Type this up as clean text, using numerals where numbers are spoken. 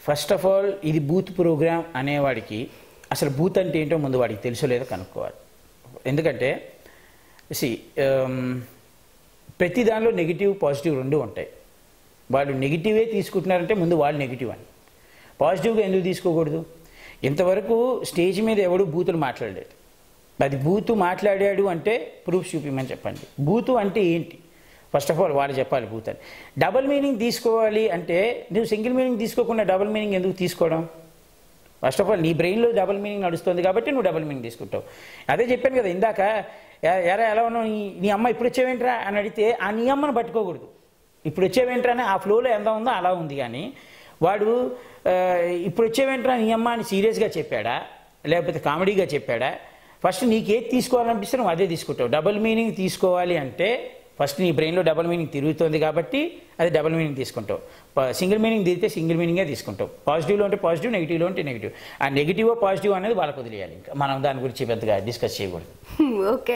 First of all ఇది booth programme అనేవాడికి అసలు బూత్ అంటే ఏంటో ముందు వాడికి తెలుసో లేదో కనుక్కోవాలి. ఎందుకంటే ప్రతి దానిలో నెగిటివ్ పాజిటివ్ రెండు ఉంటాయి. వాళ్ళు నెగిటివే తీసుకుంటున్నారంటే ముందు వాళ్ళు నెగిటివ్ అని. పాజిటివ్గా ఎందుకు తీసుకోకూడదు? ఇంతవరకు స్టేజ్ మీద ఎవడు బూతులు మాట్లాడలేదు. అది బూతు మాట్లాడాడు అంటే ప్రూఫ్ చూపించమని చెప్పండి. బూతు అంటే ఏంటి ఫస్ట్ ఆఫ్ ఆల్ వాళ్ళు చెప్పాలి బూత్ అని. డబుల్ మీనింగ్ తీసుకోవాలి అంటే నువ్వు సింగిల్ మీనింగ్ తీసుకోకుండా డబుల్ మీనింగ్ ఎందుకు తీసుకోవడం? ఫస్ట్ ఆఫ్ ఆల్ నీ బ్రెయిన్లో డబుల్ మీనింగ్ నడుస్తుంది కాబట్టి నువ్వు డబుల్ మీనింగ్ తీసుకుంటావు. అదే చెప్పాను కదా ఇందాక, ఎలా ఉన్నావు, నీ అమ్మ ఇప్పుడు వచ్చేవేంట్రా అని అడిగితే ఆ నీ అమ్మను పట్టుకోకూడదు. ఇప్పుడు వచ్చేవేంట్రా అని ఆ ఫ్లోలో ఎంత ఉందో అలా ఉంది. కానీ వాడు ఇప్పుడు వచ్చేవేంట్రా నీ అమ్మ అని సీరియస్గా చెప్పాడా లేకపోతే కామెడీగా చెప్పాడా? ఫస్ట్ నీకు ఏది తీసుకోవాలనిపిస్తే నువ్వు అదే తీసుకుంటావు. డబుల్ మీనింగ్ తీసుకోవాలి అంటే ఫస్ట్ నీ బ్రెయిన్లో డబుల్ మీనింగ్ తిరుగుతుంది కాబట్టి అది డబుల్ మీనింగ్ తీసుకుంటావు. సింగిల్ మీనింగ్ తిరిగితే సింగిల్ మీనింగే తీసుకుంటావు. పాజిటివ్లో ఉంటే పాజిటివ్, నెగిటివ్లో ఉంటే నెగిటివ్. ఆ నెగిటివ్ పాజిటివ్ అనేది వాళ్ళకు వదిలేయాలి. ఇంకా మనం దాని గురించి పెద్దగా డిస్కస్ చేయకూడదు. ఓకే.